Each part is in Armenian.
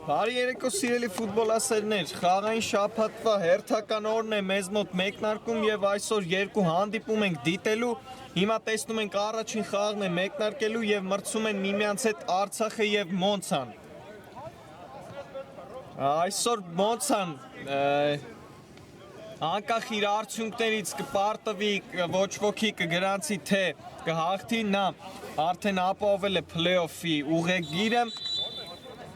Բարի երեկո սիրելի ֆուտբոլասերներ, խաղային շաբաթվա հերթական օրն է մեզ մոտ մեկնարկում եւ այսօր երկու հանդիպում ենք դիտելու։ Հիմա տեսնում ենք առաջին խաղն է մեկնարկելու եւ մրցում են միմյանց հետ Արցախը եւ Մոնցան։ Այսօր Մոնցան անկախ իր արդյունքներից կպարտվի, ոչ ոքի կգրանցի թե կհաղթի, նա արդեն ապահովել է փլեյօֆի ուղեգիրը։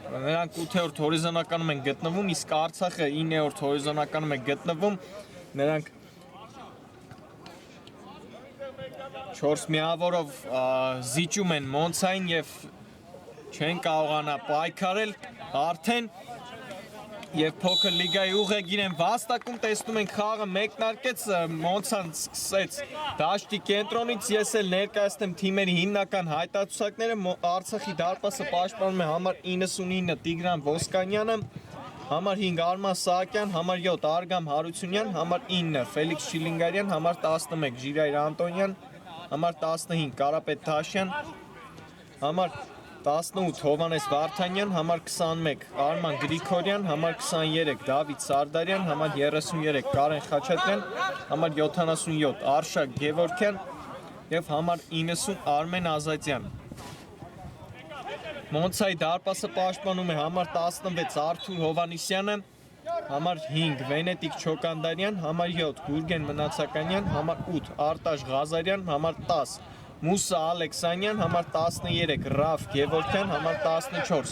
Նրանք 8-րդ հորիզոնականում են գտնվում, իսկ Արցախը 9-րդ հորիզոնականում է գտնվում։ Նրանք 4 միավորով զիջում են Մոնցային եւ չեն կարողանա պայքարել արդեն եւ փոքր լիգայի ուղեգիր են վաստակում, տեսնում ենք խաղը մեկնարկեց, Մոնցան սկսեց դաշտի կենտրոնից, ես էլ ներկայացնեմ թիմերի հիմնական հայտարարությունները։ Արցախի դարպասը պաշտպանում է համար 99 Տիգրան Ոսկանյանը, համար 5 Արման Սահակյան, համար 7 Արգամ Հարությունյան, համար 9 Ֆելիքս Շիլինգարյան, համար 11 Ժիրայր Անտոնյան, համար 15 Կարապետ Թաշյան, համար 18 Հովանես Վարդանյան, համար 21 Արման Գրիգորյան, համար 23 Դավիթ Սարդարյան, համար 33 Կարեն Խաչատրյան, համար 77 Արշակ Գևորգյան եւ համար 90 Արմեն Ազատյան։ Մոնցայի դարպասը պաշտպանում է համար 16 Արթուր Հովանիսյանը, համար 5 Վենետիկ Չոկանդարյան, համար 7 Գուրգեն Մնացականյան, համար 8 Արտաշ Ղազարյան, համար 10 Մուսա Ալեքսանյան, համար 13 Ռաֆ Գևորգյան, համար 14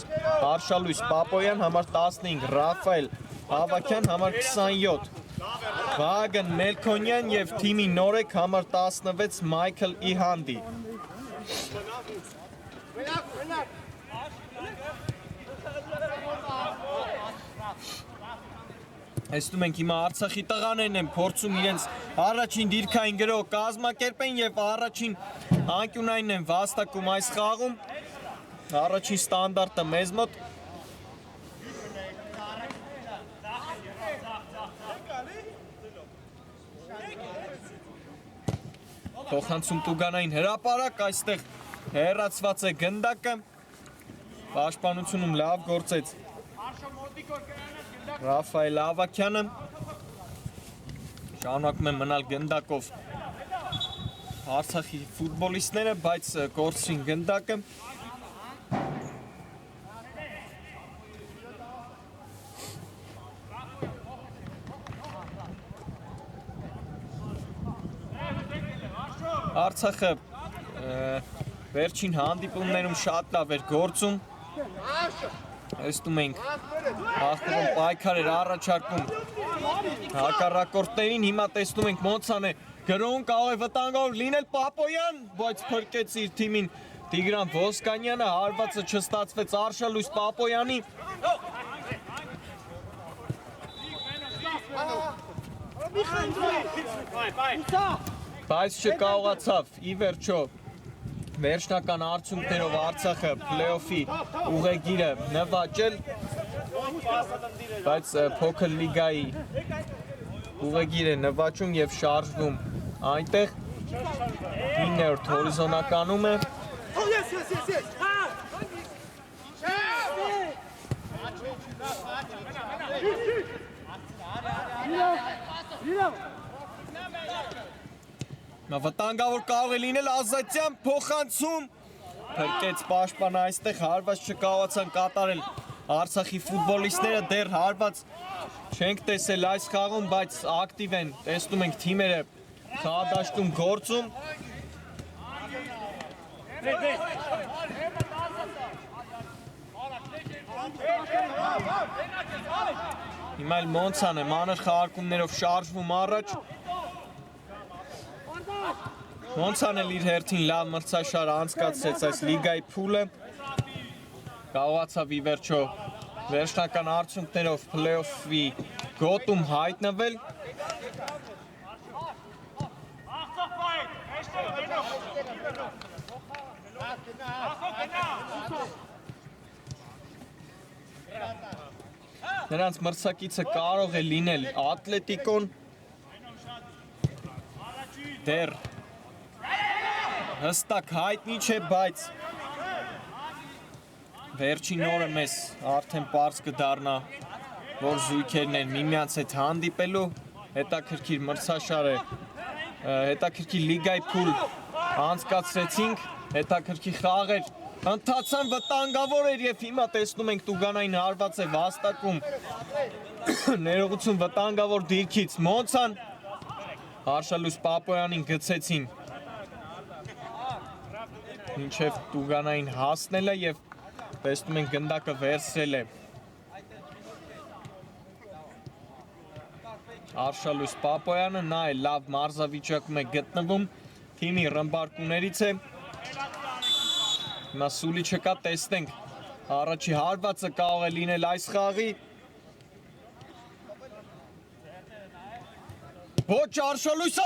Արշալույս Պապոյան, համար 15 Ռաֆայել Ավակյան, համար 27 Վագն Մելքոնյան եւ թիմի նորեկ համար 16 Մայքլ Իհանդի։ Տեսնում ենք հիմա Արցախի տղաներն են փորձում իրենց առաջին դիրքային գրող կազմակերպեն եւ առաջին անկյունային են վաստակում այս խաղում։ Առաջին ստանդարտը մեզ մոտ։ Փոխանցում Տուգանային հրապարակ, այստեղ հեռացված է գնդակը։ Պաշտպանությունում լավ գործեց Ռաֆայել Ավակյանը, շարունակում են մնալ գնդակով Արցախի ֆուտբոլիստները, բայց կորցրին գնդակը։ Արցախը վերջին հանդիպումներում շատ լավ էր գործում։ Տեսնում ենք ախտում պայքար էր առաջարկում հակառակորդներին, հիմա տեսնում ենք Մոնցան է գրոհում, կարող է վտանգավոր լինել Պապոյան, բայց փրկեց իր թիմին Տիգրան Ոսկանյանը, հարվածը չստացվեց Արշալույս Պապոյանի։ Բայց չկարողացավ ի վերջո վերջնական արդյունքներով Արցախը փլեյօֆի ուղեգիրը նվաճել, բայց փոքր լիգայի ուղեգիր է նվաճում եւ շարժվում այնտեղ 9-րդ հորիզոնականում է։ Վտանգավոր կարող է լինել Ազատյան, փոխանցում փրկեց պաշտպանը, այստեղ հարված չկարողացան կատարել Արցախի ֆուտբոլիստները, դեռ հարված չենք տեսել այս խաղում, բայց ակտիվ են, տեսնում ենք թիմերը խաղադաշտում գործում։ Հիմա էլ Մոնցան է մանր խաղարկումներով շարժվում առաջ։ Մոնցան էլ իր հերթին լավ մրցաշար անցկացրեց այս լիգայի փուլը, կարողացավ ի վերջո վերջնական արդյունքներով փլեյօֆի գոտում հայտնվել։ Նրանց մրցակիցը կարող է լինել Ատլետիկոն, դեռ հստակ հայտնի չէ, բայց վերջին օրը մեզ արդեն պարզ կդառնա, որ զույգերն են միմյանց հետ հանդիպելու, հետաքրքիր մրցաշար է, հետաքրքիր լիգայի փուլ անցկացրեցինք, հետաքրքիր խաղեր ընթացան, վտանգավոր էր եւ հիմա տեսնում ենք Տուգանային հարված է վաստակում ներողություն վտանգավոր դիրքից Մոնցան Արշալույս Պապոյանին գցեցին մինչև Տուգանային հասնել է եւ տեսնում ենք գնդակը վերցրել է Արշալույս Պապոյանը նա է լավ մարզավիճակում է գտնվում թիմի ռմբարկուներից է Հիմա սուլի չկա, տեսնենք, առաջի հարվածը կարող է լինել այս խաղի Ոչ Արշալույս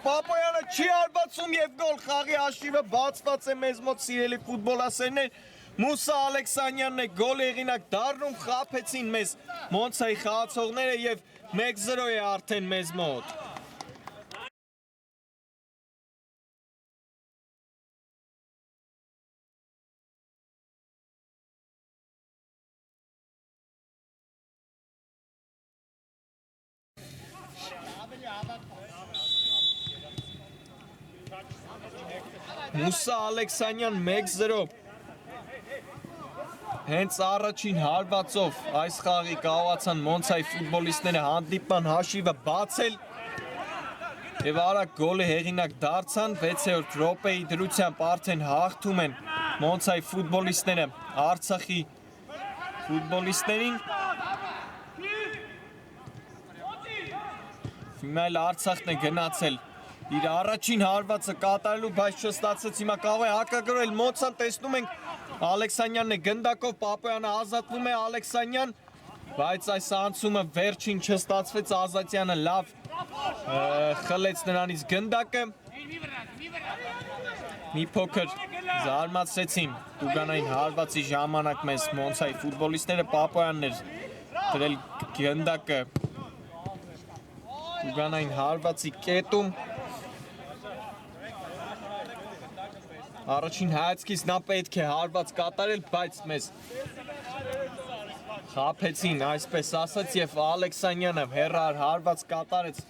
Պապոյանը չի հարվածում և գոլ խաղի հաշիվը բացված է մեզ մոտ սիրելի ֆուտբոլասերներ Մուսա Ալեքսանյանն է գոլ եղինակ դառնում խաբեցին մեզ Մոնցայի խաղացողները և 1-0 է արդեն մեզ մոտ Մուսա Ալեքսանյան 1-0 Հենց առաջին հարվածով այս խաղի կարողացան Մոնցայի ֆուտբոլիստները հանդիպման հաշիվը բացել և արագ գոլի հեղինակ դարձան 6-րդ րոպեի դրությամբ արդեն հաղթում են Մոնցայի ֆուտբոլիստները Արցախի ֆուտբոլիստերին Հիմա էլ Արցախն է գնացել իր առաջին հարվածը կատարելու, բայց չստացեց հիմա կարող է հակագրել Մոնցան, տեսնում ենք Ալեքսանյանն է գնդակով, Պապոյանը ազատվում է Ալեքսանյան, բայց այս անցումը վերջին չստացվեց Ազատյանը լավ խլեց նրանից գնդակը մի փոքր զարմացրեցին Տուգանային հարվածի ժամանակ մեզ Մոնցայի ֆուտբոլիստները Պապոյանն էր դրել գնդակը Տուգանային հարվածի կետում Առաջին հայացքից նա պետք է հարված կատարել, բայց մեզ խաբեցին, այսպես ասած, և Ալեքսանյանը հեռար հարված կատարեց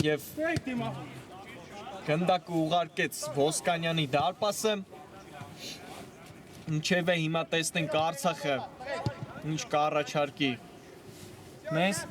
և գնդակը ուղարկեց Ոսկանյանի դարպասը Ինչև է հիմա տեսնենք Արցախը, ինչ կառաջարկի մեզ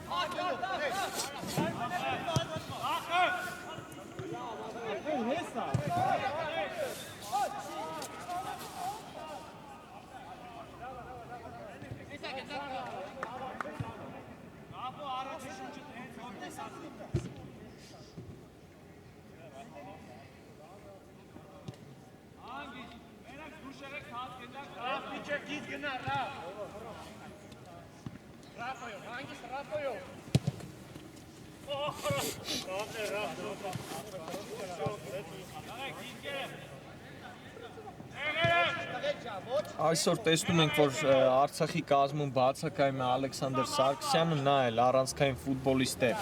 Այսօր տեսնում ենք, որ Արցախի կազմում բացակայում է Ալեքսանդր Սարգսյանը, նա էլ առանցքային ֆուտբոլիստ է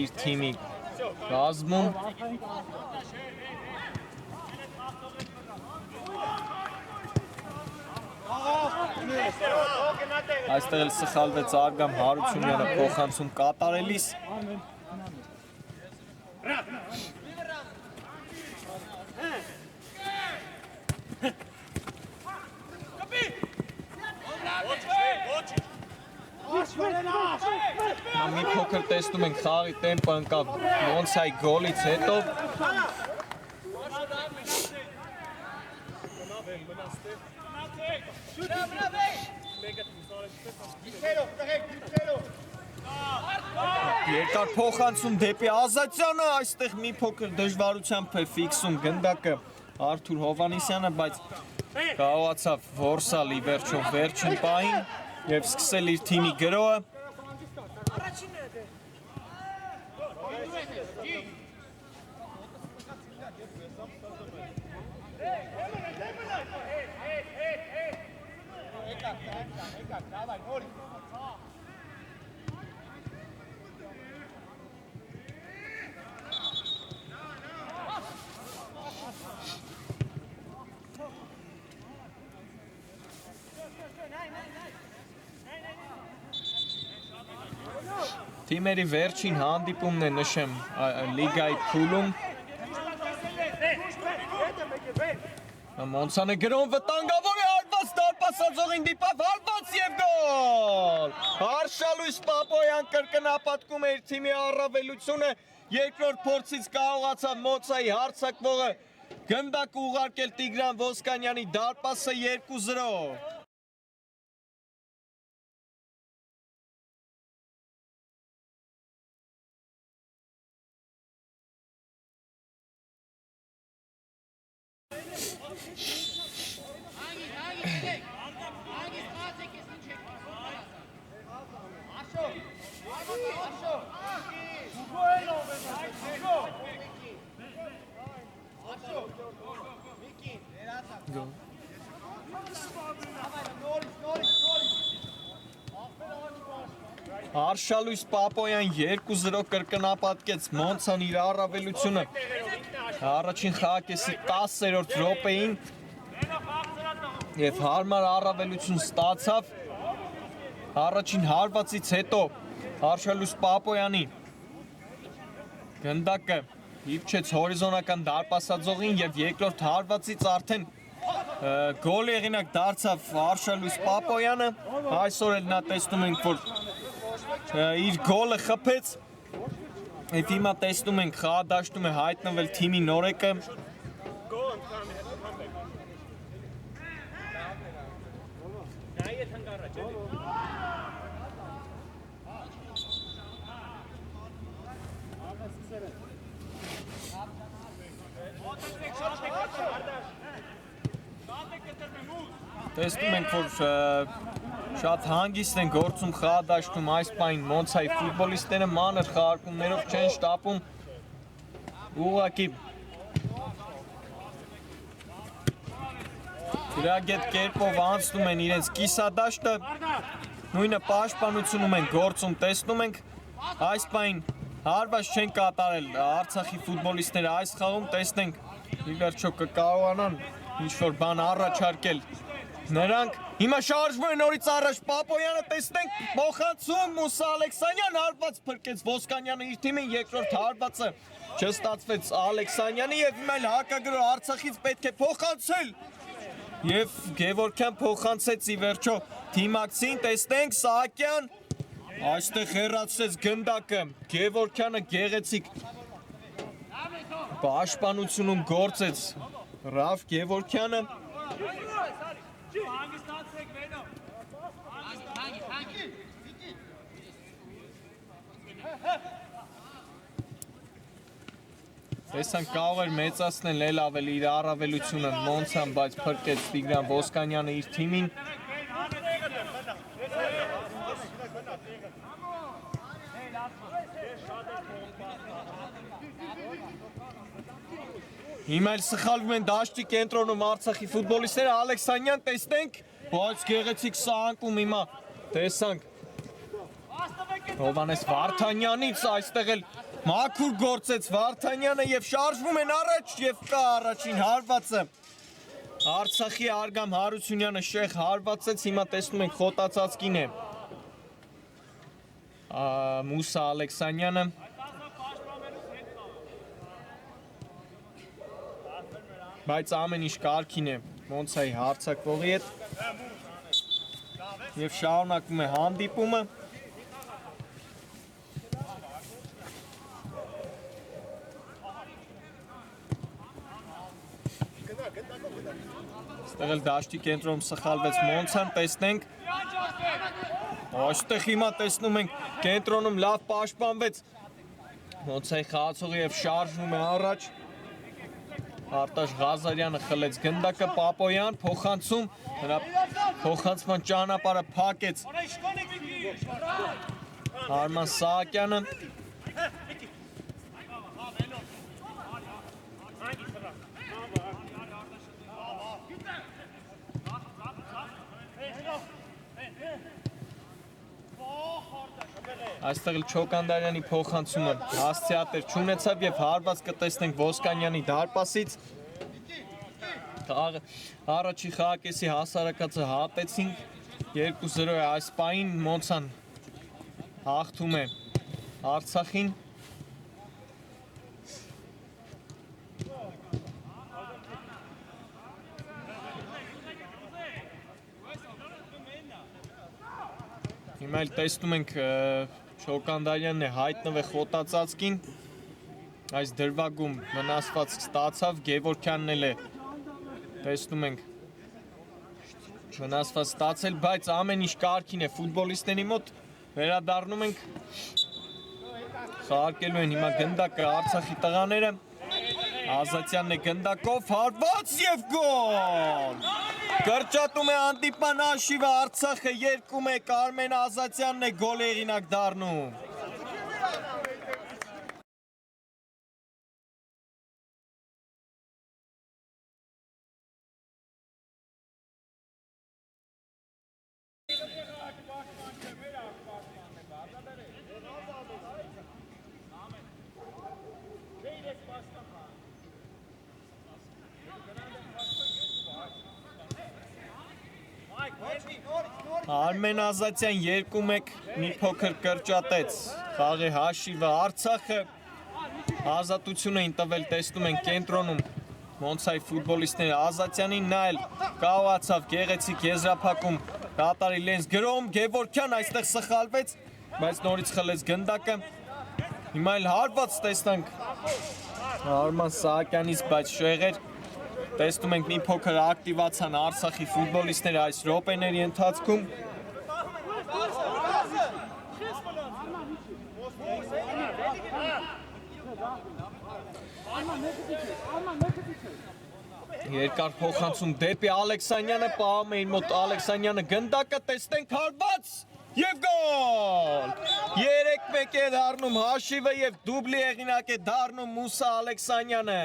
իր թիմի կազմում Այստեղ էլ սխալվեց Արգամ Հարությունյանը փոխանցում կատարելիս Մի փոքր տեսնում ենք խաղի տեմպը ընկավ Մոնցայի գոլից հետո Երկար փոխանցում դեպի Ազատյանը, այստեղ մի փոքր դժվարությամբ է ֆիքսում գնդակը Արթուր Հովանեսյանը, բայց կարողացավ որսալ ի վերջո վերջին պահին և սկսել իր թիմի գրոհը Թիմերի վերջին հանդիպումն է նշեմ լիգայի փուլում Մոնցանը գրոն վտանգավոր է հարված դարպասածողին դիպավ հարված և գոլ Արշալույս Պապոյան կրկնապատկում է իր թիմի առավելությունը երկրորդ փորձից կարողացավ Մոնցայի հարձակվողը գնդակ ուղարկել Տիգրան Ոսկանյանի դարպասը 2-0 Արշալույս Պապոյան 2-0 կրկնապատկեց Մոնցան իր առավելությունը առաջին խաղակեսի 10-րդ րոպեին և հարմար առավելություն ստացավ առաջին հարվածից հետո Արշալույս Պապոյանի գնդակը իբչեց հորիզոնական դարպասածողին և երկրորդ հարվածից արդեն գոլ եղինակ դարձավ Արշալույս Պապոյանը այսօր էլ նա տեսնում ենք, որ իր գոլը խփեց և հիմա տեսնում ենք խաղադաշտում է հայտնվել թիմի նորեկը տեսնում ենք, որ շատ հանգիստ են գործում խաղադաշտում այս պայն Մոնցայի ֆուտբոլիստները մանր խաղարկումներով չեն շտապում ուղղակի գրագետ կերպով անցնում են իրենց կիսադաշտը նույնը պաշտպանությունում են գործում տեսնում ենք այս պայն հարված չեն կատարել Արցախի ֆուտբոլիստները այս խաղում տեսնենք ի վերջո կկարողանան ինչ-որ բան առաջարկել նրանք հիմա շարժվում է նորից առաջ Պապոյանը տեսնենք փոխանցում Մուսա Ալեքսանյան հարված փրկեց Ոսկանյանը իր թիմին երկրորդ հարվածը չստացվեց Ալեքսանյանի և հիմա հակագրո Արցախից պետք է փոխանցել և Գևորգյան փոխանցեց ի վերջո թիմակցին տեսնենք Սահակյան այստեղ հեռացրեց գնդակը Գևորգյանը գեղեցիկ պաշտպանությունում գործեց Ռաֆ Գևորգյանը Տեսանք կարող էր մեծացնել էլ ավելի իր առավելությունը Մոնցան, բայց փրկեց Տիգրան Ոսկանյանը իր թիմին Հիմա էլ սխալվում են դաշտի կենտրոնում Արցախի ֆուտբոլիստները Ալեքսանյան տեսնենք, բայց գեղեցիկ սահանկում հիմա տեսանք Հովանես Վարդանյանից այստեղ էլ մաքուր գործեց Վարդանյանը և շարժվում են առաջ և կա առաջին հարվածը Արցախի Արգամ Հարությունյանը շեղ հարվածեց հիմա տեսնում ենք խոտածածկին է Մուսա Ալեքսանյանը բայց ամեն ինչ կարգին է Մոնցայի հարձակվողի հետ և շարունակվում է հանդիպումը Այստեղ էլ դաշտի կենտրոնում սխալվեց Մոնցան, տեսնենք Այստեղ հիմա տեսնում ենք կենտրոնում լավ պաշտպանվեց Մոնցայի խաղացողը և շարժվում է առաջ Արտաշ Ղազարյանը խլեց գնդակը Պապոյան, փոխանցում նրա փոխանցման ճանապարհը փակեց Արման Սահակյանը Այստեղ էլ Չոկանդարյանի փոխանցումը հասցեատեր չունեցավ և հարված կտեսնենք Ոսկանյանի դարպասից Առաջի խաղակեսի հասարակացը հատեցինք 2-0 է այս պահին Մոնցան հաղթում է Արցախին։ Հիմա էլ տեսնում ենք Չոկանդարյանն է հայտնվել խոտածածկին, այս դրվագում վնասված ստացավ, Գևորքյանն էլ է տեսնում ենք վնասված ստացել, բայց ամեն ինչ կարգին է ֆուտբոլիստների մոտ, վերադառնում ենք, խաղարկելու են հիմա գնդակը Արցախի տղաները, Ազատյանն է գնդակով, հարված և գոլ! Կրճատում է հանդիպման հաշիվը, Արցախը 2-1, Արմեն Ազատյանն է գոլ հեղինակ դառնում։ Արմեն Ազատյան 2-1 մի փոքր կրճատեց խաղի հաշիվը, Արցախը ազատություն էին տվել, տեսնում են կենտրոնում Մոնցայի ֆուտբոլիստները, Ազատյանին նա էլ կարողացավ գեղեցիկ եզրափակում կատարի իրենց գրոհում, Գևորքյան այստեղ սխալվեց, բայց նորից խլեց գնդակը, հիմա էլ հարված տեսնանք Արման Սահակյանից, բայց շեղեր, տեսնում ենք մի փոքր ակտիվացան Արցախի ֆուտբոլիստները այս րոպեների ընթացքում։ Երկար փոխանցում դեպի Ալեքսանյանը, պահում է իր մոտ Ալեքսանյանը գնդակը, տեսնենք հարված և գոլ! 3-1 է դառնում հաշիվը և դուբլի հեղինակ է դառնում Մուսա Ալեքսանյանը։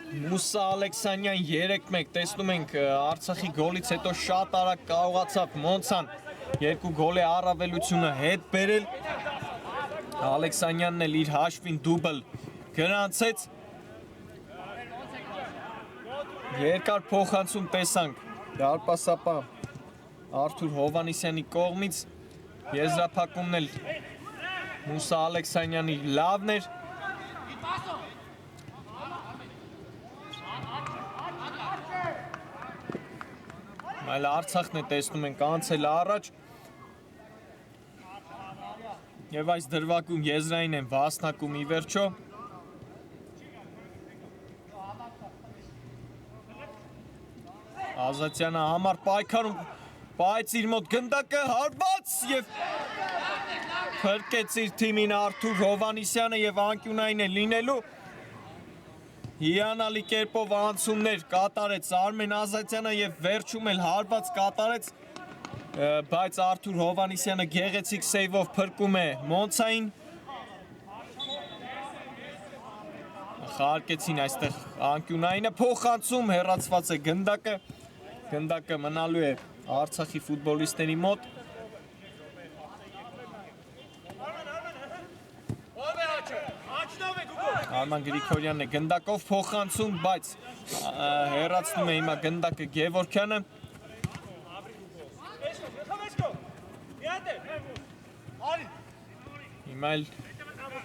Մուսա Ալեքսանյան 3-1, տեսնում ենք Արցախի գոլից հետո շատ արագ կարողացավ Մոնցան երկու գոլի առավելությունը հետ բերել, Ալեքսանյանն էլ իր հաշվին դուբլ գրանցեց, երկար փոխանցում տեսանք դարպասապա Արթուր Հովանիսյանի կողմից, եզրափակումն էլ Մուսա Ալեքսանյանի լավն էր, այլ Արցախն է տեսնում ենք անցել առաջ և այս դրվագում եզրային են վասնակում ի վերջո Ազատյանը համար պայքարում պայեց իր մոտ գնդակը հարված և փրկեց իր թիմին Արթուր Հովանիսյանը և անկյունային է լինելու հիանալի կերպով անցումներ կատարեց Արմեն Ազատյանը և վերջում էլ հարված կատարեց, բայց Արթուր Հովանիսյանը գեղեցիկ սեյվով փրկում է Մոնցային, խաղարկեցին այստեղ անկյունայինը, փոխանցում հեռացված է գնդակը մնալու է Արցախի ֆուտբոլիստների մոտ, Արման Գրիգորյանն է գնդակով փոխանցում, բայց հեռացնում է հիմա գնդակը Գևորքյանը։ Հիմա էլ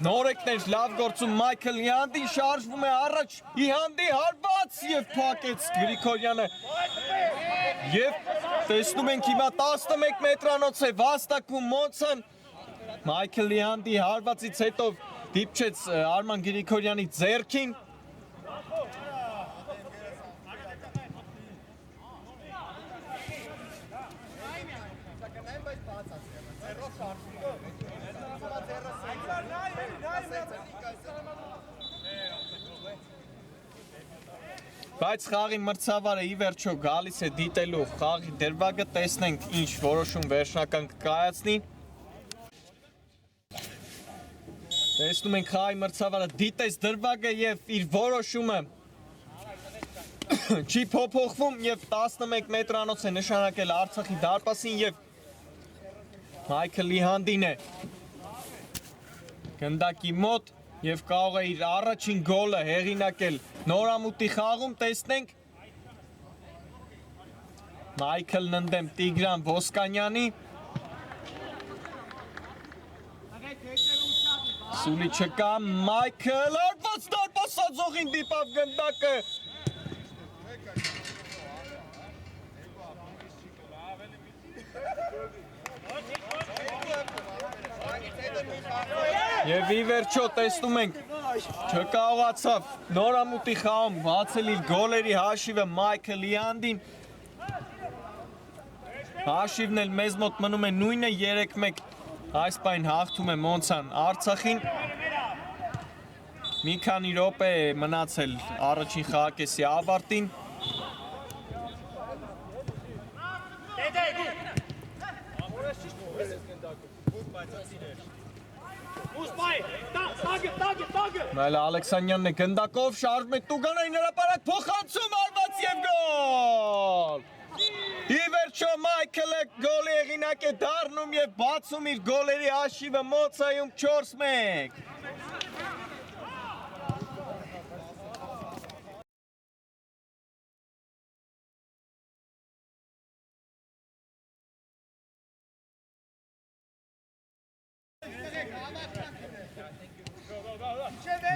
նորեկներ լավ գործում Մայքլ Իհանդին շարժվում է առաջ, Իհանդի հարված և փակեց Գրիգորյանը և տեսնում ենք հիմա 11 մետրանոց է վաստակում Մոնցան, Մայքլ Իհանդի հարվածից հետո դիպչեց Արման Գրիգորյանի ձեռքին, բայց խաղի մրցավարը ի վերջո գալիս է դիտելու խաղի դրվագը, տեսնենք ինչ որոշում վերջնական կկայացնի։ Տեսնում ենք խաղի մրցավարը դիտեց դրվագը և իր որոշումը չի փոփոխվում եւ 11 մետրանոց է նշանակել Արցախի դարպասին եւ Մայքլ Լիհանդին է գնդակի մոտ եւ կարող է իր առաջին գոլը հեղինակել նորամուտի խաղում տեսնենք Մայքլն ընդդեմ Տիգրան Ոսկանյանի Սուլի չկա Մայքլ արված դարպասածողին դիպավ գնդակը Եվ ի վերջո տեսնում ենք չկարողացավ նորամուտի խաղում բացել իր գոլերի հաշիվը Մայքլ Լիհանդին Հաշիվն էլ մեզ մոտ մնում է նույնը 3-1 այս պայն հաղթում է Մոնցան Արցախին մի քանի րոպե է մնացել առաջին խաղակեսի ավարտին Նայել Ալեքսանյանն է գնդակով շարժում է Տուգանային հրապարակ փոխանցում արված եւ գոլ Ի վերջո Մայքլը գոլի հեղինակ է դառնում եւ բացում իր գոլերի հաշիվը Մոնցայում 4-1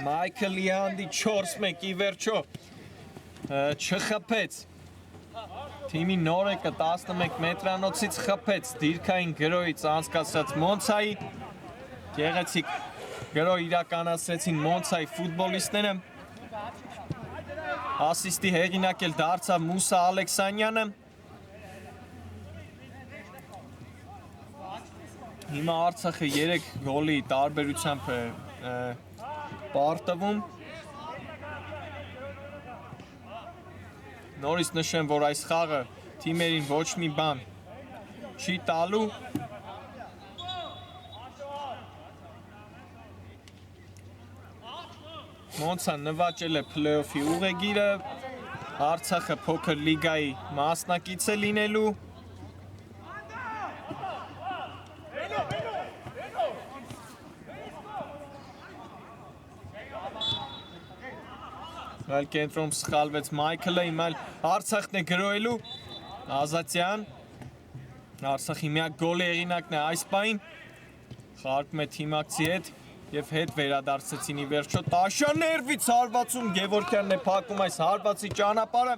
Մայքլ Լիհանդի 4-1 ի վերջո չխփեց Թիմի նորեկը 11 մետրանոցից խփեց դիրքային գրոյից անցկացրած Մոնցայի գեղեցիկ գրոյ իրականացրեցին Մոնցայի ֆուտբոլիստները ասիստի հեղինակ էլ դարձավ Մուսա Ալեքսանյանը Հիմա Արցախը 3 գոլի տարբերությամբ է պարտվում Նորից նշեմ, որ այս խաղը թիմերին ոչ մի բան չի տալու Մոնցան նվաճել է փլեյոֆի ուղեգիրը Արցախը փոքր լիգայի մասնակից է լինելու Այլ կենտրոնում սխալվեց Մայքլը, հիմա Արցախն է գրոյելու Ազատյան Արցախի միակ գոլի հեղինակն է այս պայն խաղարկում է թիմակցի հետ եւ հետ վերադարձեցին ի վերջո Տաշյան ներվից հարվածում Գևորգյանն է փակում այս հարվածի ճանապարհը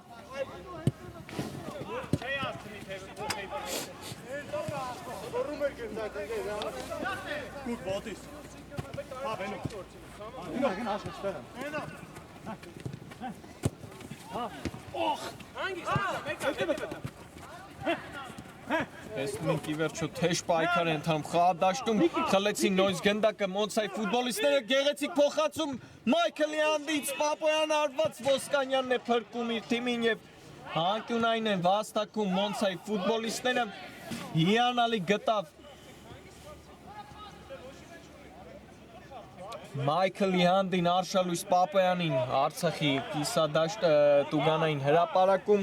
Տեսնում ենք ի վերջո թեժ պայքար է ընթանում խաղադաշտում խլեցին նույնիսկ գնդակը Մոնցայի ֆուտբոլիստները գեղեցիկ փոխանցում Մայքլ Լիհանդից Պապոյան արված Ոսկանյանն է փրկում իր թիմին եւ անկյունային են վաստակում Մոնցայի ֆուտբոլիստները հիանալի գտավ Մայքլ Լիհանդին Արշալույս Պապոյանին Արցախի կիսադաշտ Տուգանային հրապարակում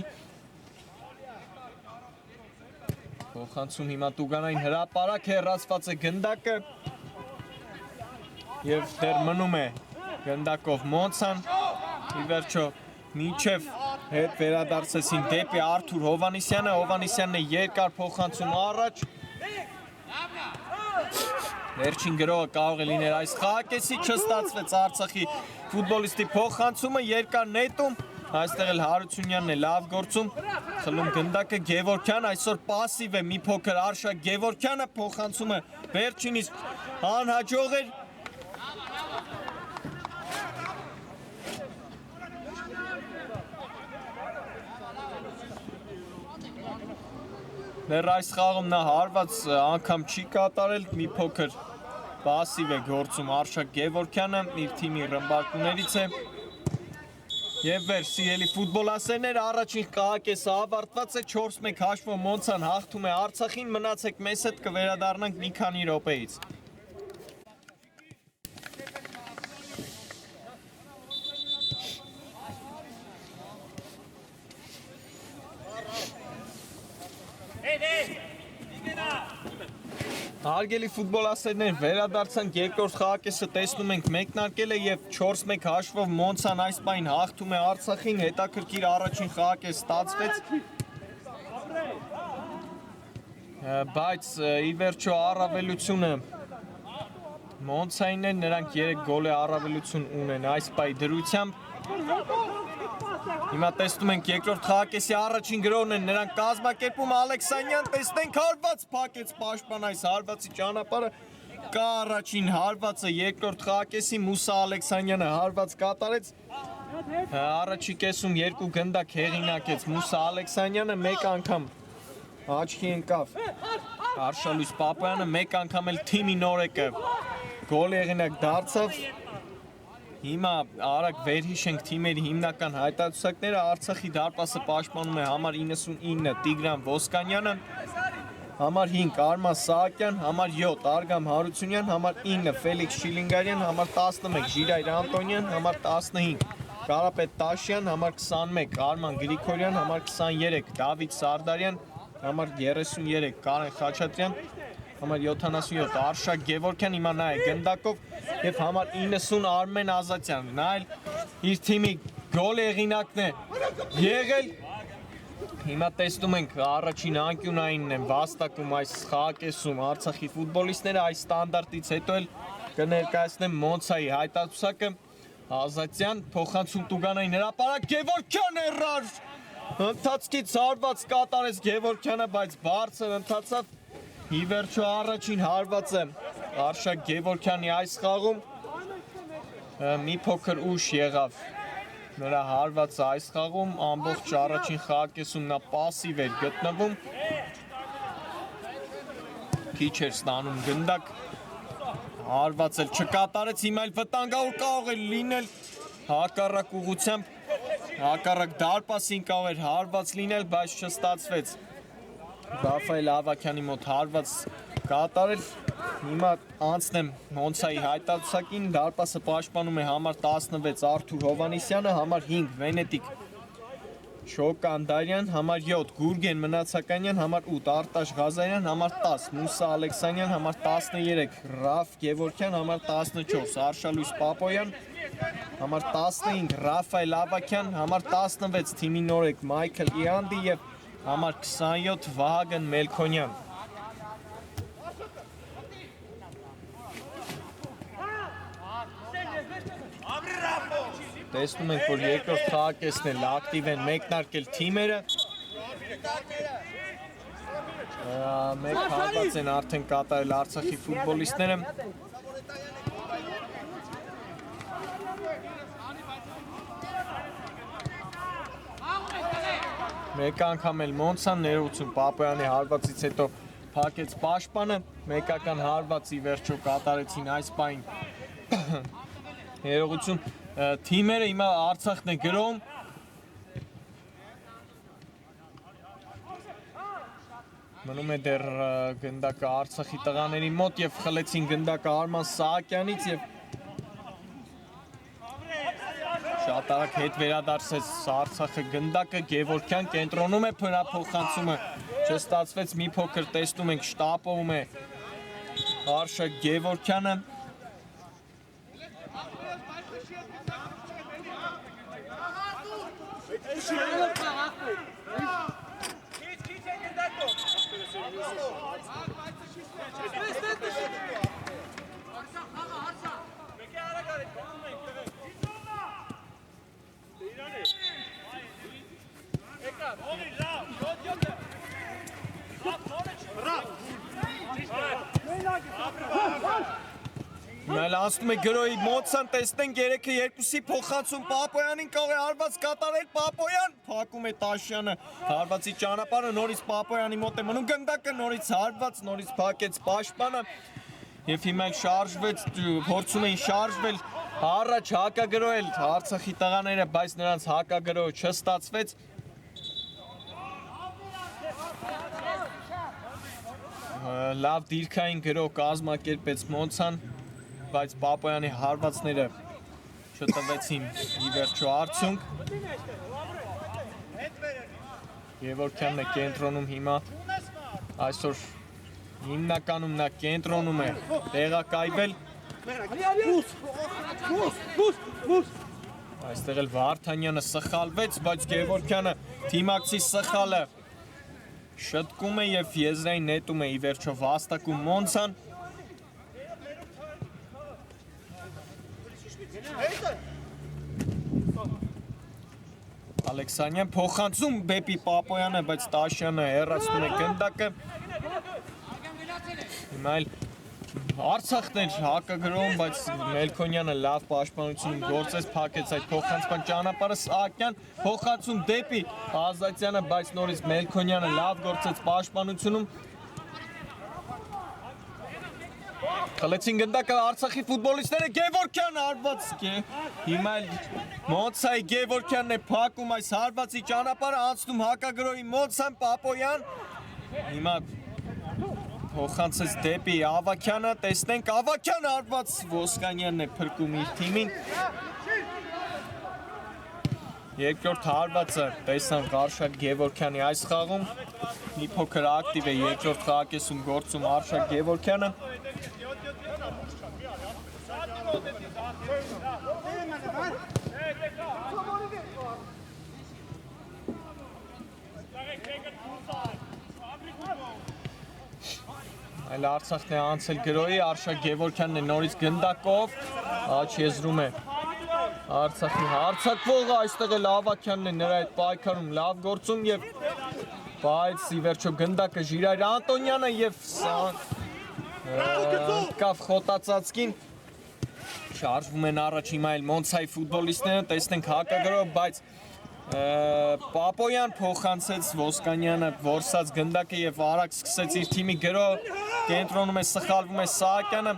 Փոխանցում հիմա Տուգանային հրապարակ հեռացված է գնդակը եւ դեռ մնում է գնդակով Մոնցան ի վերջո մինչեւ հետ վերադարձեցին դեպի Արթուր Հովանիսյանը Հովանիսյանն է երկար փոխանցում առաջ Վերջին գրողը կարող է լինել այս խաղակեսի չստացվեց Արցախի ֆուտբոլիստի փոխանցումը երկար նետում այստեղ էլ Հարությունյանն է լավ գործում խլում գնդակը Գևորգյան այսօր պասիվ է մի փոքր Արշակ Գևորգյանը փոխանցումը վերջինից անհաջող էր Դեռ այս խաղում նա հարված անգամ չի կատարել, մի փոքր պասիվ է գործում Արշակ Գևորգյանը, իր թիմի ռմբարկուներից է Եվ վեր, սիրելի ֆուտբոլասերներ, առաջին խաղակեսը ավարտված է 4-1 հաշվով Մոնցան հաղթում է Արցախին, մնացեք մեզ հետ կվերադառնանք մի քանի րոպեից Հարգելի ֆուտբոլասերներ, վերադարձանք երկրորդ խաղակեսը տեսնում ենք մեկնարկել է եւ 4-1 հաշվով Մոնցան այս պայն հաղթում է Արցախին, հետաքրքիր առաջին խաղակես ստացվեց։ Բայց ի վերջո առավելությունը Մոնցայինն է, նրանք 3 գոլ է առավելություն ունեն այս պայի դրությամբ։ Հիմա տեսնում ենք երկրորդ խաղակեսի առաջին գրոհն են նրանք կազմակերպում Ալեքսանյան, տեսնենք հարված փակեց պաշտպան այս հարվածի ճանապարհը կա առաջին հարվածը երկրորդ խաղակեսի Մուսա Ալեքսանյանը հարված կատարեց առաջի կեսում 2 գնդակ հեղինակեց Մուսա Ալեքսանյանը մեկ անգամ աչքի ընկավ Արշալույս Պապոյանը մեկ անգամ էլ թիմի նորեկը գոլ հեղինակ դարձավ Հիմա արագ վերհիշենք թիմերի հիմնական հայտարարությունները Արցախի դարպասը պաշտպանում է համար 99 Տիգրան Ոսկանյանը, համար 5 Արման Սահակյան, համար 7 Արգամ Հարությունյան, համար 9 Ֆելիքս Շիլինգարյան, համար 11 Ժիրայր Անտոնյան, համար 15 Կարապետ Տաշյան, համար 21 Արման Գրիգորյան, համար 23 Դավիթ Սարդարյան, համար 33 Կարեն Խաչատրյան, համար 77 Արշակ Գևորգյան, հիմա նա է գնդակով և համար 90 Արմեն Ազատյան, նա էլ իր թիմի գոլ հեղինակն է եղել, հիմա տեսնում ենք առաջին անկյունայինն են վաստակում այս խաղակեսում Արցախի ֆուտբոլիստները, այս ստանդարտից հետո էլ կներկայացնեմ Մոնցայի հայտարարությունը, Ազատյան, փոխանցում Տուգանային հրապարակ, Գևորգյան հեռար, ընթացքից հարված կատարեց Գևորգյանը, բայց բարձր ընթացավ Ի վերջո առաջին հարվածը Արշակ Գևորգյանի այս խաղում մի փոքր ուշ եղավ նրա հարվածը այս խաղում ամբողջ առաջին խաղակեսում նա պասիվ էր գտնվում քիչ էր ստանում գնդակ հարվածը չկատարեց հիմա էլ վտանգավոր կարող էր լինել հակառակ ուղղությամբ հակառակ դարպասին կարող էր հարված լինել բայց չստացվեց Ռաֆայել Ավակյանի մոտ հարված կատարել, հիմա անցնեմ Մոնցայի հայտարարությունին, դարպասը պաշտպանում է համար 16 Արթուր Հովանեսյանը, համար 5 Վենետիկ Չոկանդարյան, համար 7 Գուրգեն Մնացականյան, համար 8 Արտաշ Ղազարյան, համար 10 Մուսա Ալեքսանյան, համար 13 Ռաֆ Գևորգյան, համար 14 Արշալույս Պապոյան, համար 15 Ռաֆայել Ավակյան, համար 16 թիմի նորեկ Մայքլ Իանդի և Համար 27 Վահագն Մելքոնյան Տեսնում ենք, որ երկրորդ խաղակեսն էլ ակտիվ են մեկնարկել թիմերը Մեկ հարված են արդեն կատարել Արցախի ֆուտբոլիստները Մեկ անգամ էլ Մոնցան ներողություն Պապոյանի հարվածից հետո փակեց պաշտպանը, մեկական հարված ի վերջո կատարեցին այս պայն ներողություն թիմերը հիմա Արցախն է գրում մնում է դեռ գնդակը Արցախի տղաների մոտ և խլեցին գնդակը Արման Սահակյանից և Շատ արագ հետ վերադարձեց Արցախը գնդակը, Գևորգյան կենտրոնում է փոխանցումը, չստացվեց մի փոքր տեսնում ենք շտապում է Արշակ Գևորգյանը Մել անցնում է գրոյի Մոնցան տեսնենք 3-2-ի փոխանցում Պապոյանին կարող է հարված կատարել Պապոյան փակում է Տաշյանը հարվածի ճանապարհը նորից Պապոյանի մոտ է մնում գնդակը նորից հարված նորից փակեց պաշտպանը եւ հիմա շարժվեց փորձում էին շարժվել առաջ հակագրոել Արցախի տղաները բայց նրանց հակագրոհը չստացվեց լավ դիրքային գրոհ կազմակերպեց Մոնցան բայց Պապոյանի հարվածները չտվեցին ի վերջո արդյունք Գևորգյանն է կենտրոնում հիմա Այսօր հիմնականում նա կենտրոնում է տեղակայվել։ Այստեղ էլ Վարդանյանը սխալվեց, բայց Գևորգյանը թիմակցի սխալը շտկում է եւ եզրային նետում է ի վերջո վաստակում Մոնցան։ Ալեքսանյան փոխանցում Բեպի Պապոյանը, բայց Տաշյանը հեռացնում է գնդակը։ Հիմա էլ Արցախն էր հակագրում, բայց Մելքոնյանը լավ պաշտպանություն գործեց, փակեց այդ փոխանցման ճանապարհը, Սահակյան փոխանցում դեպի Ազատյանը, բայց նորից Մելքոնյանը լավ գործեց պաշտպանությունում։ Խլեցին գնդակը Արցախի ֆուտբոլիստները, Գևորգյանը հարված է։ Հիմա էլ Մոնցայի Գևորգյանն է փակում այս հարվածի ճանապարհը, անցնում հակագրոյի Մոնցան Պապոյան։ Հիմա փոխանցեց դեպի Ավակյանը, տեսնենք Ավակյանը հարված, Ոսկանյանն է փրկում իր թիմին։ Երկրորդ հարվածը տեսանք Արշակ Գևորգյանի այս խաղում, մի փոքր ակտիվ է երկրորդ խաղակեսում գործում Արշակ Գևորգյանը։ Այլ Արցախն է անցել գրոյի, Արշակ Գևորգյանն է նորից գնդակով, աչ եզրում է Արցախի հարձակվողը, այստեղ էլ Ավակյանն է նրա այդ պայքարում լավ գործում եւ բայց ի վերջո գնդակը Ժիրայր Անտոնյանը եւ կավ խոտածածկին շարժվում են առաջ հիմա էլ Մոնցայի ֆուտբոլիստները, տեսնենք հակագրով, բայց Պապոյան փոխանցեց Ոսկանյանը որսած գնդակը եւ արագ սկսեց իր թիմի գրո, կենտրոնում է սխալվում է Սահակյանը,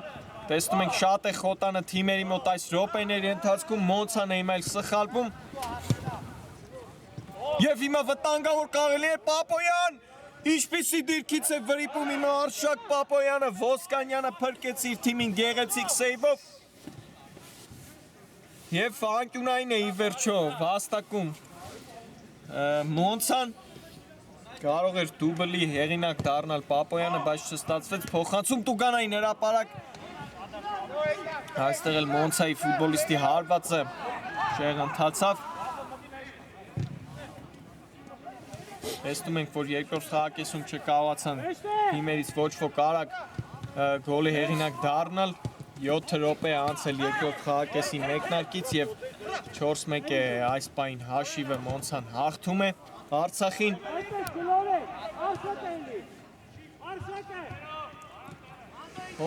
տեսնում ենք շատ է խոտանը թիմերի մոտ այս րոպեների ընթացքում, Մոնցան է հիմա էլ սխալվում եւ հիմա վտանգավոր կարելի է Պապոյան, ինչպիսի դիրքից է վրիպում հիմա Արշակ Պապոյանը, Ոսկանյանը փրկեց իր թիմին գեղեցիկ սեյվով եւ անկյունային է ի վերջո վաստակում Մոնցան կարող էր դուբլի հեղինակ դառնալ Պապոյանը, բայց չստացվեց, փոխանցում Տուգանային հրապարակ, այստեղ էլ Մոնցայի ֆուտբոլիստի հարվածը շեղ ընթացավ, տեսնում ենք, որ երկրորդ խաղակեսում չկարողացան թիմերից ոչ ոք արագ գոլի հեղինակ դառնալ, 7 րոպե անցել երկրորդ խաղակեսի մեկնարկից եւ 4-1 է այս պահին հաշիվը Մոնցան հաղթում է Արցախին։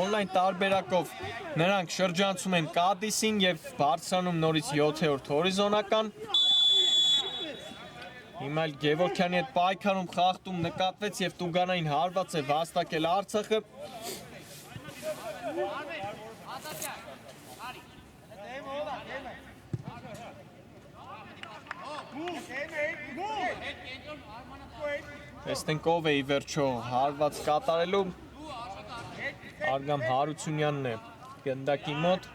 Օնլայն տարբերակով նրանք շրջանցում են Կադիսին եւ բարձրանում նորից 7-րդ հորիզոնական։ Հիմա էլ Գևորգյանի հետ պայքարում խախտում նկատվեց եւ Տուգանային հարված է վաստակել Արցախը։ Տեսնենք ով է ի վերջո հարված կատարելու, Արգամ Հարությունյանն է գնդակի մոտ։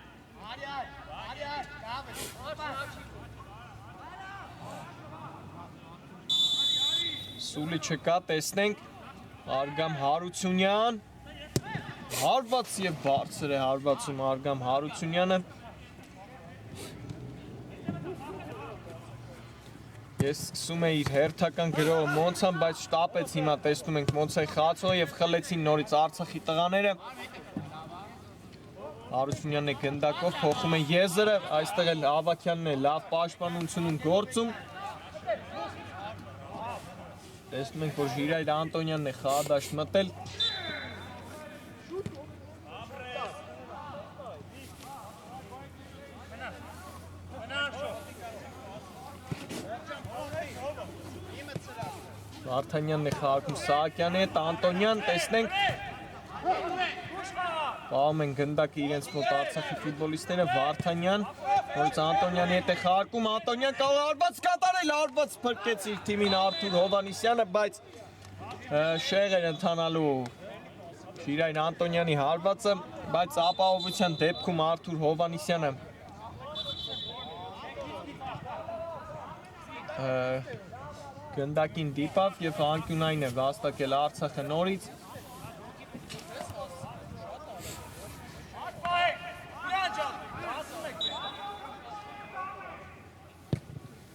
Սուլի չկա, տեսնենք Արգամ Հարությունյան, հարված եւ բարձր է հարվածում Արգամ Հարությունյանը։ Ես սկսում է իր հերթական գրողը Մոնցան, բայց շտապեց հիմա տեսնում ենք Մոնցայի խաղացողը եւ խլեցին նորից Արցախի տղաները։ Հարությունյանն է գնդակով, փոխում է եզրը, այստեղ էլ Ավակյանն է լավ պաշտպանությունում գործում։ Տեսնում ենք, որ Ժիրայր Անտոնյանն է խաղադաշտ մտել։ Վարդանյանն է խաղարկում Սահակյանի հետ, Անտոնյան, տեսնենք պահում են գնդակը իրենց մոտ Արցախի ֆուտբոլիստները, Վարդանյան, որից Անտոնյանի հետ է խաղարկում, Անտոնյան կարող հարված կատարել, հարված փրկեց իր թիմին Արթուր Հովհաննիսյանը, բայց շեղ էր ընթանալու Ժիրայր Անտոնյանի հարվածը, բայց ապահովության դեպքում Արթուր Հովհաննիսյանը Գնդակին դիպավ և անկյունային է վաստակել Արցախը նորից։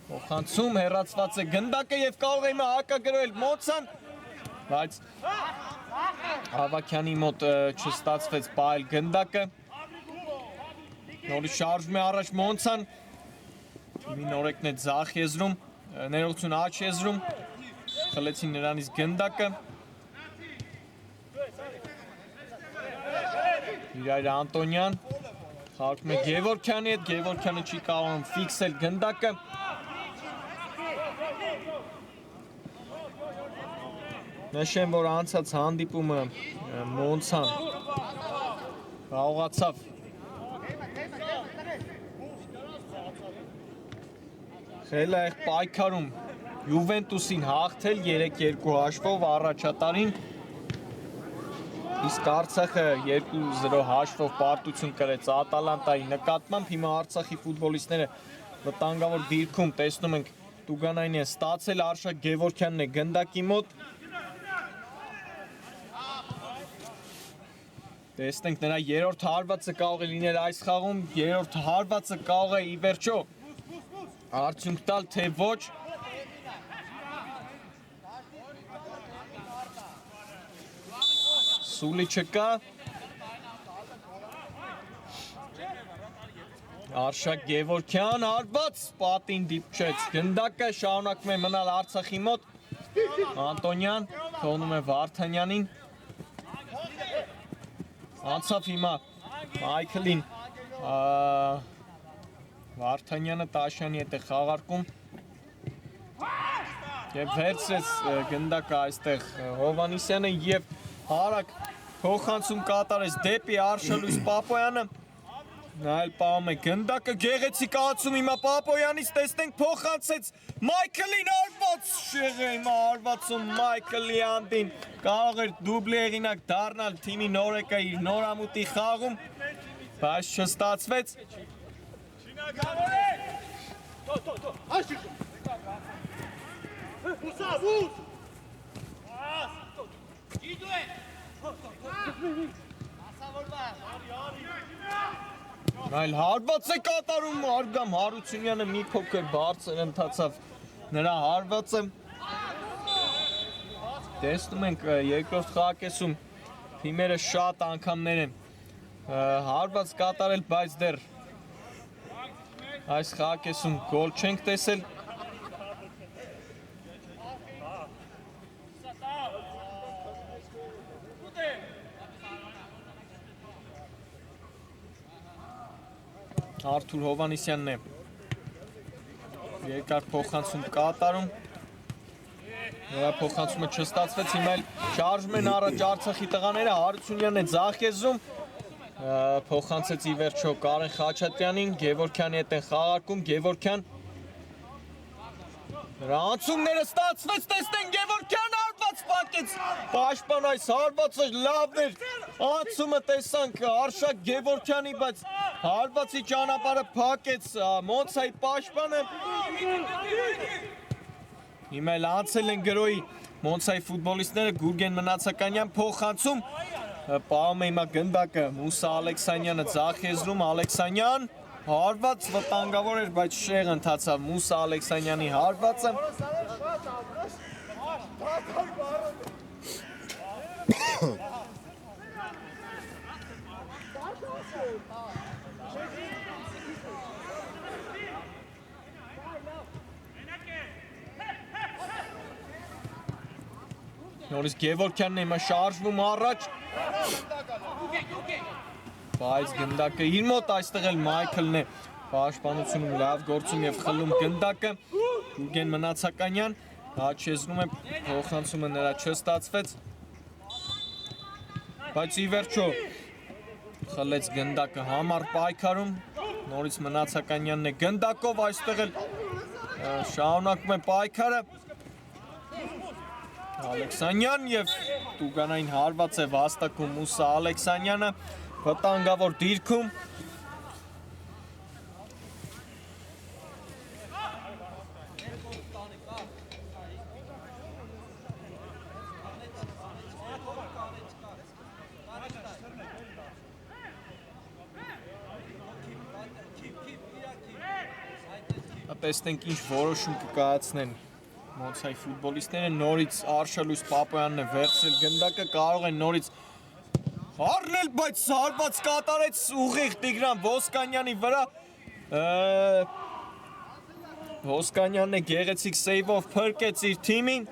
Փոխանցում հեռացված է գնդակը և կարող է հիմա հակագրել Մոնցան, բայց Ավագյանի մոտ չստացվեց պահել գնդակը։ Նորից շարժվում է առաջ Մոնցան, թիմի նորեկն է ձախ եզրում, ներողություն աջ եզրում, խլեցին նրանից գնդակը։ Իրայր Անտոնյան, խաղարկում է Գևորգյանի հետ, Գևորգյանը չի կարողանում ֆիքսել գնդակը։ Նշեմ, որ անցած հանդիպումը Մոնցան կարողացավ խելահեղ պայքարում Յուվենտուսին հաղթել 3-2 հաշվով առաջատարին, իսկ Արցախը 2-0 հաշվով պարտություն կրեց Ատալանտայի նկատմամբ։ Հիմա Արցախի ֆուտբոլիստները վտանգավոր դիրքում տեսնում ենք Տուգանային է ստացել, Արշակ Գևորգյանն է գնդակի մոտ։ Տեսնենք նրա երրորդ հարվածը կարող է լինել այս խաղում, երրորդ հարվածը կարող է ի վերջո արդյունք տալ, թե ոչ։ Սուլի չկա։ Արշակ Գևորգյան հարված, պատին դիպչեց գնդակը, շարունակում է մնալ Արցախի մոտ։ Անտոնյան թողնում է Վարդանյանին։ Անցավ հիմա Մայքլին, Վարդանյանը Տաշյանի հետ է խաղարկում և վերցրեց գնդակը այստեղ Հովանիսյանը և հարակ փոխանցում կատարեց դեպի Արշալույս Պապոյանը, նա էլ պահում է գնդակը, գեղեցիկ անցում հիմա Պապոյանից, տեսնենք փոխանցեց Մայքլին, հարված շեղը հիմա հարվածում Մայքլի անդին, կարող էր դուբլի հեղինակ դառնալ թիմի նորեկը իր նորամուտի խաղում, բայց չստացվեց։ Այլ հարված է կատարում Արգամ Հարությունյանը, մի փոքր բարձր ընթացավ նրա հարվածը։ Տեսնում ենք երկրորդ խաղակեսում թիմերը շատ անգամներ են հարված կատարել, բայց դեռ այս խաղակեսում գոլ չենք տեսել։ Արթուր Հովանիսյանն է երկար փոխանցում կատարում, նրա փոխանցումը չստացվեց, հիմա էլ շարժում են առաջ Արցախի տղաները, Հարությունյանն է ձախ եզրում, փոխանցեց ի վերջո Կարեն Խաչատրյանին, Գևորգյանի հետ են խաղարկում, Գևորգյան նրա անցումները ստացվեց, տեսնենք Գևորգյան հարված պակեց, պաշտպան այս հարվածը լավն էր, անցումը տեսանք Արշակ Գևորգյանի, բայց հարվածի ճանապարհը փակեց Մոնցայի պաշտպանը։ Հիմա էլ անցել են գրոյի Մոնցայի ֆուտբոլիստները, Գուրգեն Մնացականյան փոխանցում, պահում է հիմա գնդակը Մուսա Ալեքսանյանը ձախ եզրում, Ալեքսանյան հարված վտանգավոր էր, բայց շեղ ընթացավ Մուսա Ալեքսանյանի հարվածը։ Նորից Գևորգյանն է հիմա շարժվում առաջ, բայց գնդակը իր մոտ, այստեղ էլ Մայքլն է պաշտպանությունում լավ գործում և խլում գնդակը, Գուրգեն Մնացականյան, աջ եզրում է, փոխանցումը նրա չստացվեց, բայց ի վերջո խլեց գնդակը համառ պայքարում, նորից Մնացականյանն է գնդակով, այստեղ էլ շարունակում է պայքարը, Ալեքսանյան և Տուգանային հարված է վաստակում Մուսա Ալեքսանյանը, վտանգավոր դիրքում։ տեսնենք ինչ որոշում կկայացնեն Մոնցայի ֆուտբոլիստները, նորից Արշալույս Պապոյանն է վերցրել գնդակը, կարող են նորից առնել, բայց հարված կատարեց ուղիղ Տիգրան Ոսկանյանի վրա, Ոսկանյանն է գեղեցիկ սեյվով փրկեց իր թիմին,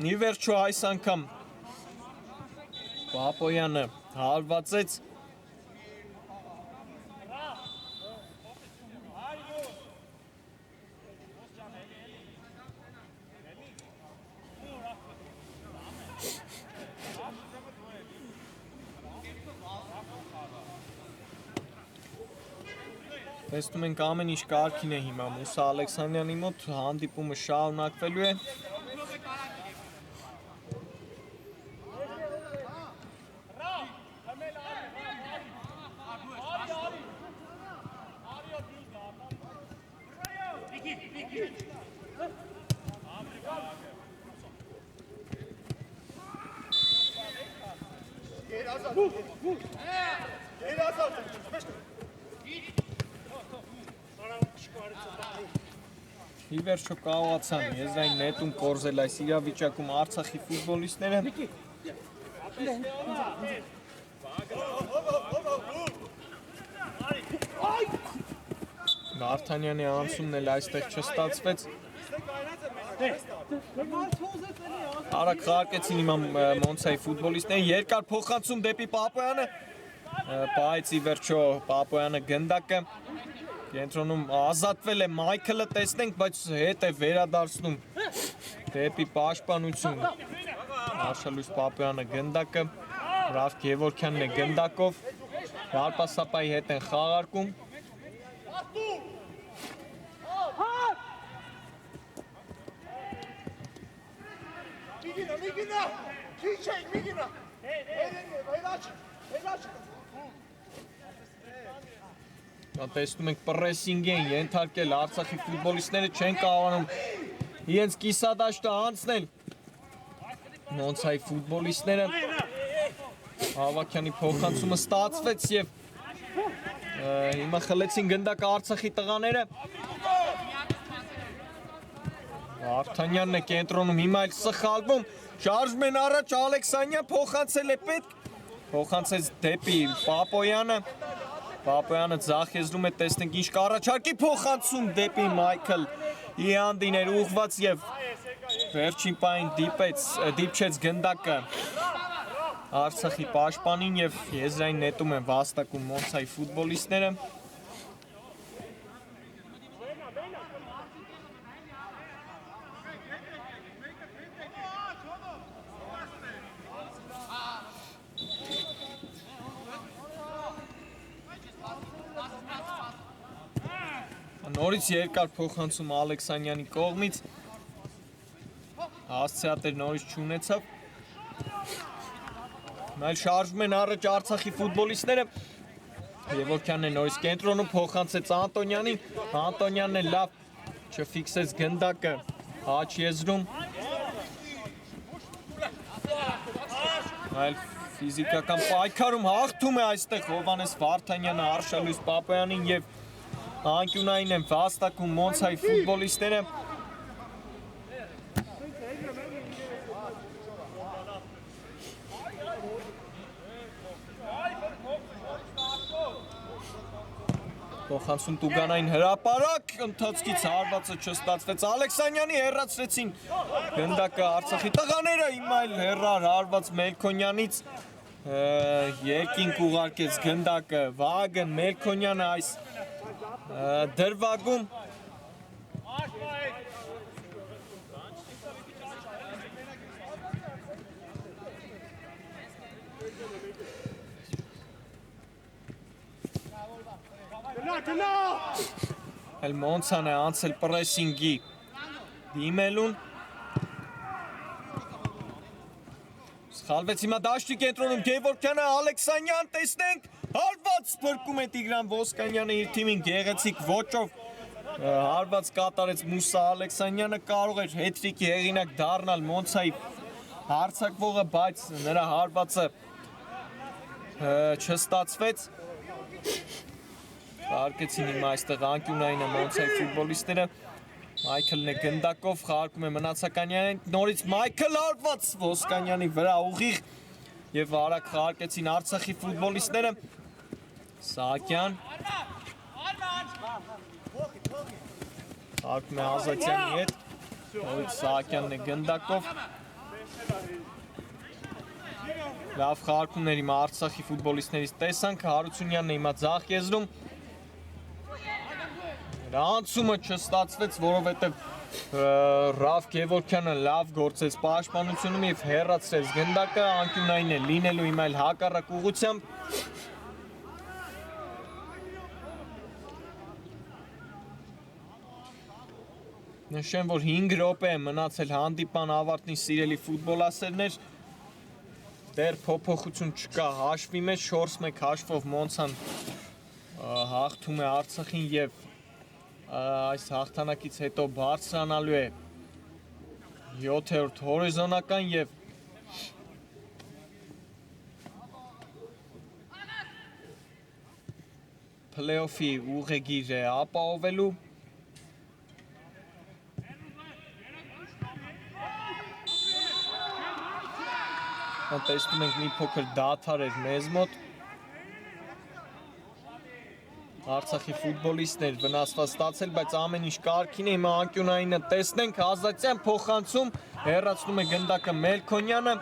ի վերջո այս անգամ Պապոյանը հարվածեց, տեսնում ենք ամեն ինչ կարգին է հիմա Մուսա Ալեքսանյանի մոտ, հանդիպումը շարունակվելու է, ի վերջո կարողացան եզրային նետում կորզել այս իրավիճակում Արցախի ֆուտբոլիստները, Վարդանյանի անցումն էլ այստեղ չստացվեց, արագ խաղարկեցին հիմա Մոնցայի ֆուտբոլիստները, երկար փոխանցում դեպի Պապոյանը, բայց ի վերջո Պապոյանը գնդակը, կենտրոնում ազատվել է Մայքլը, տեսնենք, բայց հետ է վերադարձնում դեպի պաշտպանություն, Արշալույս Պապոյանը գնդակը, Ռաֆ Գևորգյանն է գնդակով, Վարպասապայի հետ են խաղարկում, տեսնում ենք պրեսինգ են ենթարկել Արցախի ֆուտբոլիստները, չեն կարողանում իրենց կիսադաշտը անցնել Մոնցայի ֆուտբոլիստները, Ավակյանի փոխանցումը ստացվեց և հիմա խլեցին գնդակը Արցախի տղաները, Վարդանյանն է կենտրոնում, հիմա էլ սխալվում, շարժում են առաջ, Ալեքսանյան փոխանցել է պետք, փոխանցեց դեպի Պապոյանը, Պապոյանը ձախ եզրում է, տեսնենք ինչ կառաջարկի, փոխանցում դեպի Մայքլ Իանդին էր ուղղված և վերջին պահին դիպչեց գնդակը Արցախի պաշտպանին և եզրային նետում են վաստակում Մոնցայի ֆուտբոլիստները, նորից երկար փոխանցում Ալեքսանյանի կողմից, հասցեատեր նորից չունեցավ, այլ շարժում են առաջ Արցախի ֆուտբոլիստները, Գևորգյանն է նորից կենտրոնում, փոխանցեց Անտոնյանին, Անտոնյանն է լավ չֆիքսեց գնդակը աջ եզրում, այլ ֆիզիկական պայքարում հաղթում է այստեղ Հովհաննես Վարդանյանը Արշալույս Պապոյանին և անկյունային են վաստակում Մոնցայի ֆուտբոլիստները, փոխանցում Տուգանային հրապարակ, ընթացքից հարվածը չստացվեց, Ալեքսանյանի հեռացրեցին գնդակը Արցախի տղաները, հիմա էլ հեռար հարված Մելքոնյանից, երկինք ուղարկեց գնդակը Վահագն Մելքոնյանը այս դրվագում, էլ Մոնցան է անցել պրեսինգի դիմելուն, սխալվեց հիմա դաշտի կենտրոնում Գևորգյանը, Ալեքսանյան, տեսնենք, հարված փրկում է Տիգրան Ոսկանյանը իր թիմին գեղեցիկ ոճով, հարված կատարեց Մուսա Ալեքսանյանը, կարող էր հետրիկի հեղինակ դառնալ Մոնցայի հարձակվողը, բայց նրա հարվածը չստացվեց։ Խաղարկեցին հիմա այստեղ անկյունային Մոնցայի ֆուտբոլիստները։ Մայքլն է գնդակով, խաղարկում է Մնացականյանին, նորից Մայքլ հարված Ոսկանյանի վրա ուղիղ եւ արագ խաղարկեցին Արցախի ֆուտբոլիստները։ Սահակյան խաղարկում է Ազատյանի հետ, նորից Սահակյանն է գնդակով։ Լավ խաղարկումներ հիմա Արցախի ֆուտբոլիստներից տեսանք, Հարությունյանն է հիմա ձախ եզրում։ Անցումը չստացվեց, որովհետև Ռաֆ Գևորգյանը լավ գործեց պաշտպանությունում եւ հեռացրեց գնդակը, անկյունային է լինելու հիմա էլ հակառակ ուղղությամբ։ Նշեմ, որ 5 րոպե է մնացել հանդիպան ավարտին, սիրելի ֆուտբոլասերներ։ Դեռ փոփոխություն չկա հաշվի մեջ, 4-1 հաշվով Մոնցան հաղթում է Արցախին եւ այս հաղթանակից հետո բարձրանալու է 7-րդ հորիզոնական եւ փլեյոֆի ուղեգիր է ապահովելու։ Տեսնում ենք մի փոքր դադար էր մեզ մոտ։ Արցախի ֆուտբոլիստներ վնասված ստացել, բայց ամեն ինչ կարգին է, հիմա անկյունայինը տեսնենք, Ազատյան փոխանցում, հեռացնում է գնդակը Մելքոնյանը,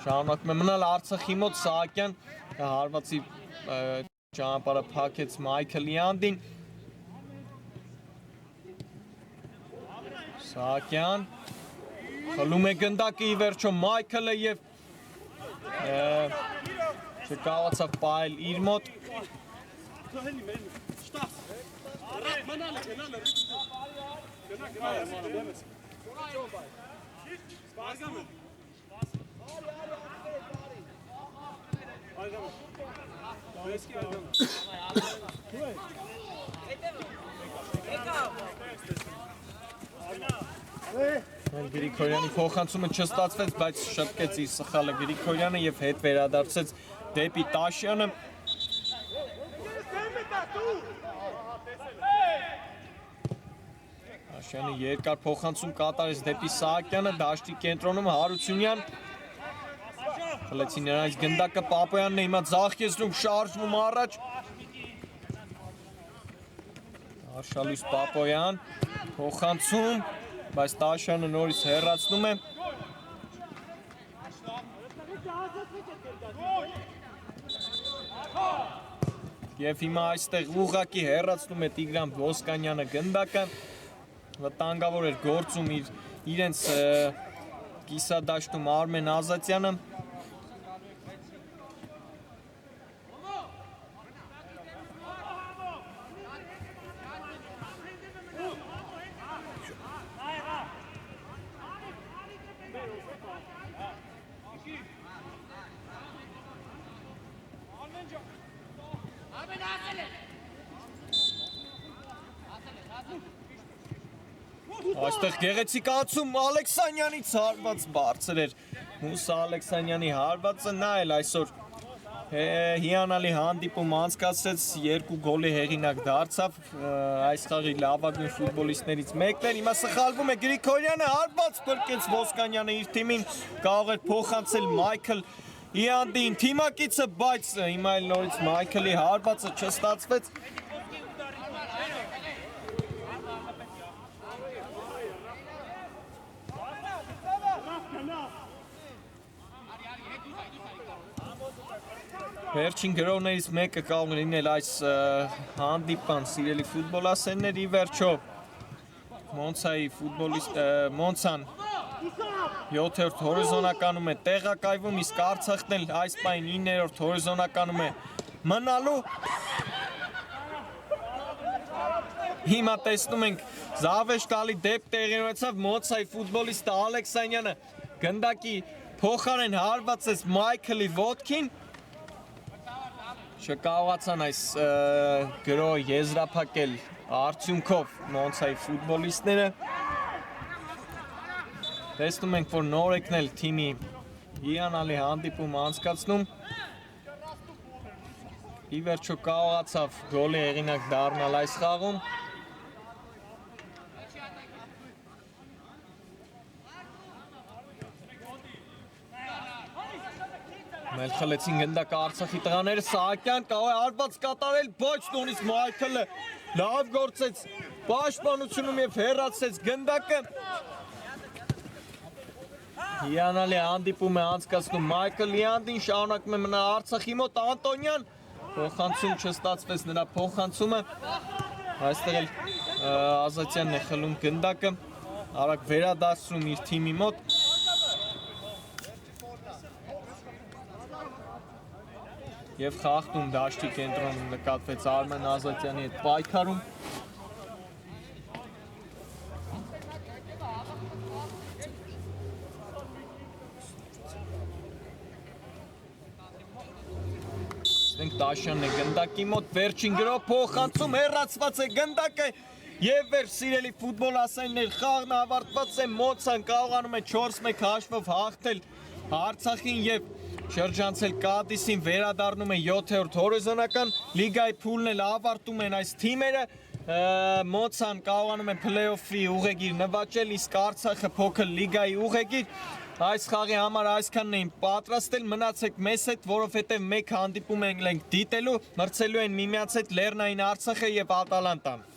շարունակում է մնալ Արցախի մոտ, Սահակյան հարվածի ճանապարհը փակեց Մայքլ Լիանդին։ Սահակյան խլում է գնդակը ի վերջո Մայքլը եւ չկարողացավ պահել իր մոտ։ Գրիգորյանի փոխանցումը չստացվեց, բայց շտկեց իր սխալը Գրիգորյանը եւ հետ վերադարձեց դեպի Տաշյանը։ Տաշյանը երկար փոխանցում կատարեց դեպի Սահակյանը, դաշտի կենտրոնում Հարությունյան։ Խլեցին նրանից գնդակը, Պապոյանն է հիմա ձախ եզրում շարժվում առաջ։ Արշալույս Պապոյան, փոխանցում, բայց Տաշյանը նորից հեռացնում է։ Եվ հիմա այստեղ ուղղակի հեռացնում է Տիգրան Ոսկանյանը գնդակը, վտանգավոր էր գործում իրենց կիսադաշտում Արմեն Ազատյանը։ Այստեղ գեղեցիկ անցում Ալեքսանյանից հարված բարձր էր Մուսա Ալեքսանյանի հարվածը, նա էլ այսօր հիանալի հանդիպում անցկացրեց, 2 գոլի հեղինակ դարձավ, այս խաղի լավագույն ֆուտբոլիստներից մեկն էր։ Հիմա սխալվում է Գրիգորյանը, հարված փրկեց Ոսկանյանը իր թիմին, կարող էր փոխանցել Մայքլ Իանդին թիմակիցը, բայց հիմա էլ նորից Մայքլի հարվածը չստացվեց։ Վերջին գրողներից մեկը կարող է լինել այս հանդիպան սիրելի ֆուտբոլասերներ, ի վերջո Մոնցայի ֆուտբոլիստ Մոնցան 7-րդ հորիզոնականում է տեղակայվում, իսկ Արցախն էլ այս պահին 9-րդ հորիզոնականում է մնալու։ Հիմա տեսնում ենք զավեշտալի դեպք տեղի ունեցավ, Մոնցայի ֆուտբոլիստը Ալեքսանյանը գնդակի փոխարեն հարվածեց Մայքլի ոտքին։ Չկարողացան այս գրոհը եզրափակել արդյունքով Մոնցայի ֆուտբոլիստները։ Տեսնում ենք, որ Նորեկն էլ թիմի հիանալի հանդիպում անցկացնում։ Ի վերջո կարողացավ գոլի հեղինակ դառնալ այս խաղում։ Մեծ խլեցին գնդակը Արցախի տղաները, Սահակյան կարող է արված կատարել, բայց նույնիսկ Մայքլը լավ գործեց պաշտպանությունում եւ հեռացրեց գնդակը։ Հիանալի հանդիպում է անցկացնում Մայքլ Լիանդին, շարունակում է մնալ Արցախի մոտ Անտոնյան, փոխանցում չստացվեց նրա փոխանցումը, այստեղ էլ Ազատյանն է խլում գնդակը, արագ վերադարձնում իր թիմի մոտ։ Եվ խախտում դաշտի կենտրոնում նկատվեց Արմեն Ազատյանի հետ պայքարում։ Ստենք Տաշյանն է գնդակի մոտ, վերջին գրով փոխանցում, հեռացված է գնդակը և վերջ սիրելի ֆուտբոլ ասայիններ, խաղն ավարտված է, Մոցան կարողանում է 4-1 հաշվով հաղթել Արցախին և շրջանցել Կադիսին, վերադառնում է 7-րդ հորիզոնական լիգայի փուլն էլ ավարտում են այս թիմերը, Մոցան կարողանում է փլեյոֆի ուղեգիր նվաճել, իսկ Արցախը փոքր լիգայի ուղեգիր, այս խաղի համար այսքանն էին պատրաստել, մնացեք մեզ հետ, որովհետև մեկ հանդիպում ենք դիտելու, մրցելու են միմյանց հետ Լեռնային Արցախը և Ատալանտան։